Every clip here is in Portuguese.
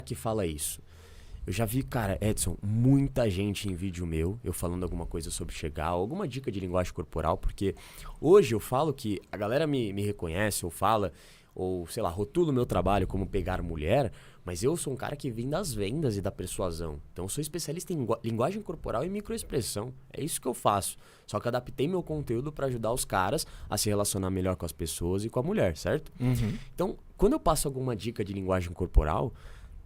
que fala isso. Eu já vi, cara, Edson, muita gente em vídeo meu, eu falando alguma coisa sobre chegar, alguma dica de linguagem corporal, porque hoje eu falo que a galera me reconhece ou fala, ou sei lá, rotula o meu trabalho como pegar mulher, mas eu sou um cara que vem das vendas e da persuasão. Então eu sou especialista em linguagem corporal e microexpressão. É isso que eu faço. Só que adaptei meu conteúdo para ajudar os caras a se relacionar melhor com as pessoas e com a mulher, certo? Uhum. Então, quando eu passo alguma dica de linguagem corporal,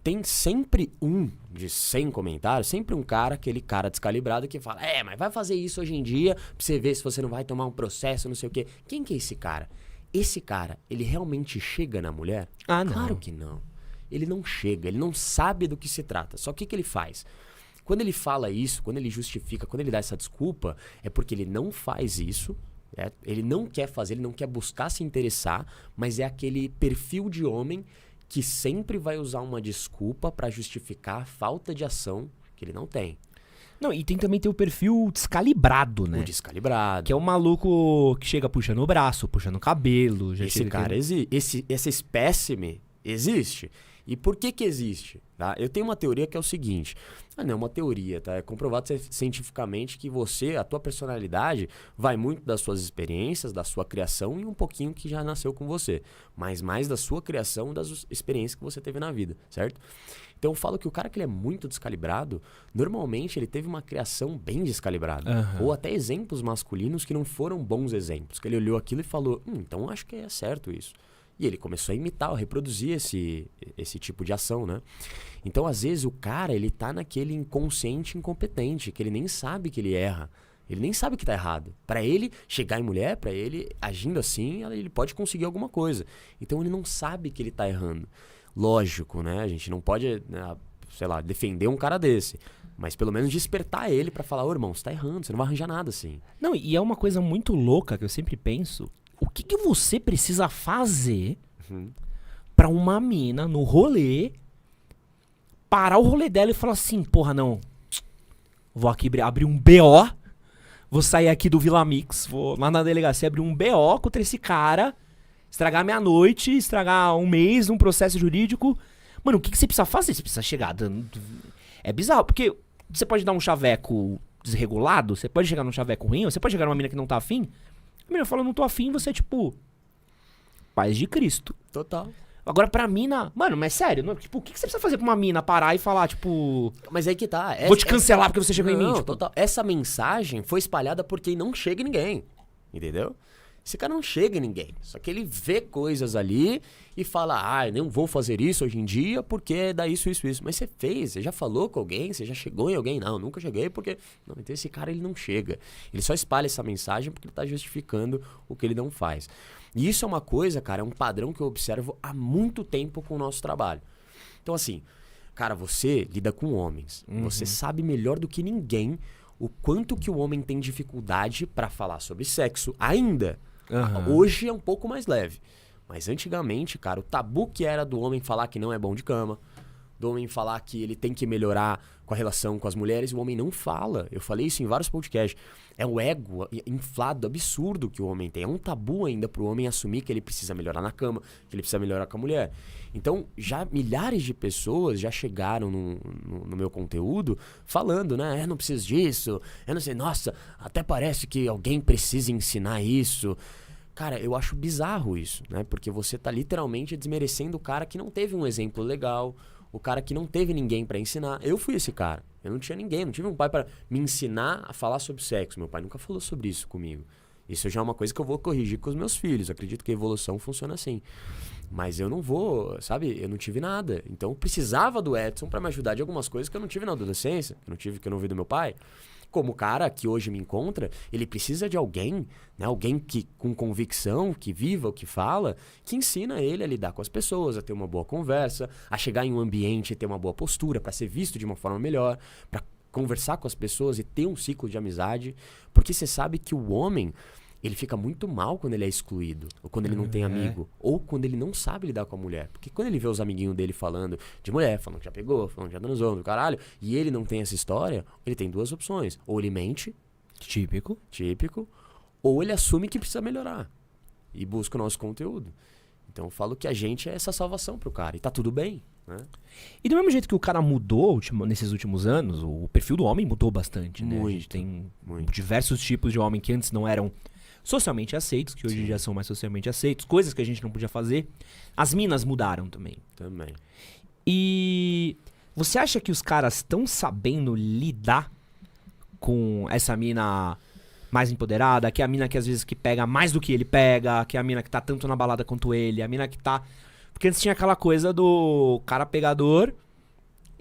tem sempre um de 100 comentários, sempre um cara, aquele cara descalibrado que fala, mas vai fazer isso hoje em dia pra você ver se você não vai tomar um processo, não sei o quê. Quem que é esse cara? Esse cara, ele realmente chega na mulher? Ah, não. Claro que não. Ele não chega, ele não sabe do que se trata. Só que o que ele faz? Quando ele fala isso, quando ele justifica, quando ele dá essa desculpa, é porque ele não faz isso, ele não quer fazer, ele não quer buscar se interessar, mas é aquele perfil de homem que sempre vai usar uma desculpa pra justificar a falta de ação que ele não tem. Não, e tem também o perfil descalibrado, né? O descalibrado. Que é o maluco que chega puxando o braço, puxando o cabelo. Esse cara, essa espécime existe. E por que existe? Tá? Eu tenho uma teoria que é o seguinte. Não é uma teoria, tá? É comprovado cientificamente que a tua personalidade vai muito das suas experiências, da sua criação e um pouquinho que já nasceu com você. Mas mais da sua criação e das experiências que você teve na vida, certo? Então eu falo que o cara que ele é muito descalibrado, normalmente ele teve uma criação bem descalibrada. Uhum. Ou até exemplos masculinos que não foram bons exemplos. Que ele olhou aquilo e falou, então acho que é certo isso. E ele começou a imitar, a reproduzir esse tipo de ação, né? Então, às vezes, o cara, ele tá naquele inconsciente incompetente, que ele nem sabe que ele erra. Ele nem sabe que tá errado. Pra ele, chegar em mulher, pra ele, agindo assim, ele pode conseguir alguma coisa. Então, ele não sabe que ele tá errando. Lógico, né? A gente não pode, sei lá, defender um cara desse. Mas pelo menos despertar ele pra falar, irmão, você tá errando, você não vai arranjar nada assim. Não, e é uma coisa muito louca que eu sempre penso. O que você precisa fazer pra uma mina no rolê parar o rolê dela e falar assim, porra, não, vou aqui abrir um BO, vou sair aqui do Vila Mix, vou lá na delegacia abrir um BO contra esse cara, estragar minha noite, estragar um mês num processo jurídico. Mano, o que você precisa fazer? Você precisa chegar dando... É bizarro, porque você pode dar um chaveco desregulado, você pode chegar num chaveco ruim, ou você pode chegar numa mina que não tá afim. A menina fala, não tô afim, você é tipo... Paz de Cristo. Total. Agora pra mina... Mano, mas sério, não, tipo, o que você precisa fazer pra uma mina parar e falar, tipo... Mas aí que tá. Vou te cancelar porque você chegou em mim. Tipo... Total. Essa mensagem foi espalhada por quem não chega em ninguém. Entendeu? Esse cara não chega em ninguém. Só que ele vê coisas ali e fala, não vou fazer isso hoje em dia porque dá isso. Mas você fez, você já falou com alguém, você já chegou em alguém? Não, nunca cheguei porque... Não, então esse cara ele não chega. Ele só espalha essa mensagem porque ele tá justificando o que ele não faz. E isso é uma coisa, cara, é um padrão que eu observo há muito tempo com o nosso trabalho. Então assim, cara, você lida com homens. Você sabe melhor do que ninguém o quanto que o homem tem dificuldade pra falar sobre sexo ainda. Hoje é um pouco mais leve. Mas antigamente, cara, o tabu que era do homem falar que não é bom de cama, do homem falar que ele tem que melhorar com a relação com as mulheres, o homem não fala. Eu falei isso em vários podcasts. É o ego inflado, absurdo que o homem tem. É um tabu ainda pro homem assumir que ele precisa melhorar na cama, que ele precisa melhorar com a mulher. Então, já milhares de pessoas já chegaram no meu conteúdo falando, né? Eu não preciso disso, eu não sei, nossa, até parece que alguém precisa ensinar isso. Cara, eu acho bizarro isso, né? Porque você tá literalmente desmerecendo o cara que não teve um exemplo legal, o cara que não teve ninguém pra ensinar. Eu fui esse cara. Eu não tinha ninguém, não tive um pai pra me ensinar a falar sobre sexo. Meu pai nunca falou sobre isso comigo. Isso já é uma coisa que eu vou corrigir com os meus filhos. Eu acredito que a evolução funciona assim. Mas eu não vou, sabe? Eu não tive nada. Então eu precisava do Edson pra me ajudar de algumas coisas que eu não tive na adolescência, que eu não vi do meu pai. Como o cara que hoje me encontra, ele precisa de alguém, né? Alguém que com convicção, que viva o que fala, que ensina ele a lidar com as pessoas, a ter uma boa conversa, a chegar em um ambiente e ter uma boa postura, para ser visto de uma forma melhor, para conversar com as pessoas e ter um ciclo de amizade. Porque você sabe que o homem, ele fica muito mal quando ele é excluído, ou quando ele não tem amigo, ou quando ele não sabe lidar com a mulher. Porque quando ele vê os amiguinhos dele falando de mulher, falando que já pegou, falando que já transou, do caralho, e ele não tem essa história, ele tem duas opções. Ou ele mente, típico, ou ele assume que precisa melhorar e busca o nosso conteúdo. Então eu falo que a gente é essa salvação pro cara, e tá tudo bem. né? E do mesmo jeito que o cara mudou nesses últimos anos, o perfil do homem mudou bastante, né? A gente tem diversos tipos de homem que antes não eram socialmente aceitos, que hoje já são mais socialmente aceitos, coisas que a gente não podia fazer. As minas mudaram também. Também. E você acha que os caras estão sabendo lidar com essa mina mais empoderada, que é a mina que às vezes que pega mais do que ele pega, que é a mina que tá tanto na balada quanto ele, a mina que tá... Porque antes tinha aquela coisa do cara pegador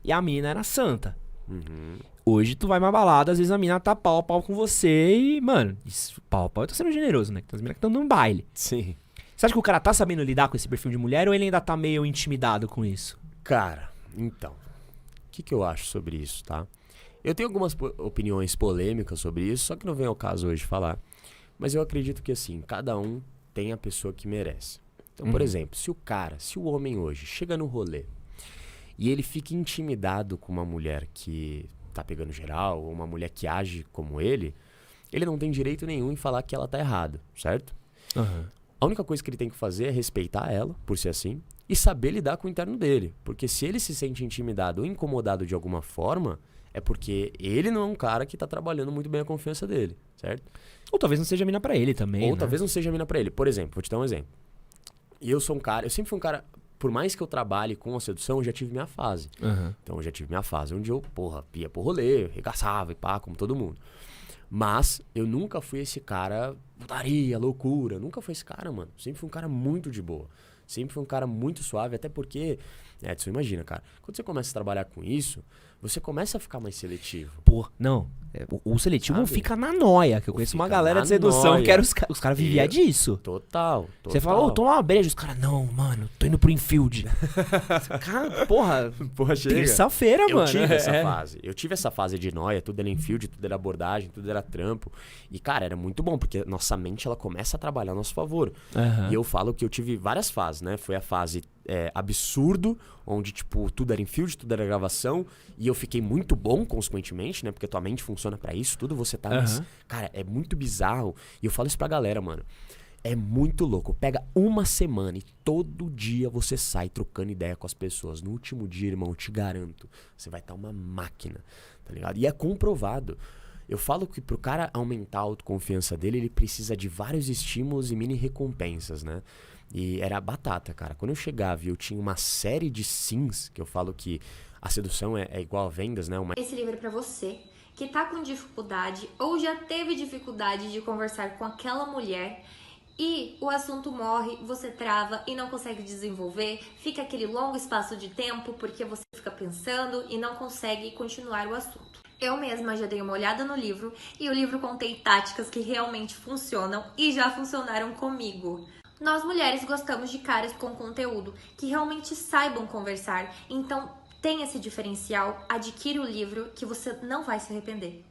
e a mina era santa. Uhum. Hoje tu vai numa balada, às vezes a mina tá pau a pau com você e, mano, isso, pau a pau eu tô sendo generoso, né? Tem as minas que estão dando baile. Sim. Você acha que o cara tá sabendo lidar com esse perfil de mulher ou ele ainda tá meio intimidado com isso? Cara, então, o que eu acho sobre isso, tá? Eu tenho algumas opiniões polêmicas sobre isso, só que não vem ao caso hoje falar. Mas eu acredito que, assim, cada um tem a pessoa que merece. Então, por exemplo, se o homem hoje chega no rolê e ele fica intimidado com uma mulher que tá pegando geral, ou uma mulher que age como ele não tem direito nenhum em falar que ela tá errada, certo? Uhum. A única coisa que ele tem que fazer é respeitar ela, por ser assim, e saber lidar com o interno dele. Porque se ele se sente intimidado ou incomodado de alguma forma, é porque ele não é um cara que tá trabalhando muito bem a confiança dele, certo? Ou talvez não seja mina pra ele também, Ou né? talvez não seja mina pra ele. Por exemplo, vou te dar um exemplo. Eu sempre fui um cara, por mais que eu trabalhe com a sedução, eu já tive minha fase. Uhum. Então eu já tive minha fase onde eu, ia pro rolê, regaçava e pá, como todo mundo. Mas eu nunca fui esse cara, putaria, loucura. Nunca fui esse cara, mano. Sempre fui um cara muito de boa. Sempre fui um cara muito suave, até porque, Edson, imagina, cara, quando você começa a trabalhar com isso, você começa a ficar mais seletivo. Pô, não. O seletivo Sabe? fica na noia, que eu conheço uma Fica galera na de sedução noia. que era os caras viviam disso. Total. Você fala, ô, toma uma breja. Os caras, não, mano, tô indo pro infield. Cara, porra, Porra, chega. terça-feira, Eu mano. tive essa fase. Eu tive essa fase de noia, tudo era infield, tudo era abordagem, tudo era trampo. E, cara, era muito bom, porque nossa mente, ela começa a trabalhar a nosso favor. Uhum. E eu falo que eu tive várias fases, né? Foi a fase absurdo, onde, tipo, tudo era infield, tudo era gravação. E eu fiquei muito bom, consequentemente, né? Porque tua mente funciona pra isso, tudo você tá... Mas, cara, é muito bizarro. E eu falo isso pra galera, mano. É muito louco. Pega uma semana e todo dia você sai trocando ideia com as pessoas. No último dia, irmão, eu te garanto, você vai estar uma máquina, tá ligado? E é comprovado. Eu falo que pro cara aumentar a autoconfiança dele, ele precisa de vários estímulos e mini recompensas, né? E era batata, cara. Quando eu chegava e eu tinha uma série de sims, que eu falo que a sedução é igual a vendas, né? Esse livro é pra você que tá com dificuldade ou já teve dificuldade de conversar com aquela mulher e o assunto morre, você trava e não consegue desenvolver, fica aquele longo espaço de tempo porque você fica pensando e não consegue continuar o assunto. Eu mesma já dei uma olhada no livro e o livro contém táticas que realmente funcionam e já funcionaram comigo. Nós mulheres gostamos de caras com conteúdo que realmente saibam conversar, então tem esse diferencial, adquire o livro que você não vai se arrepender.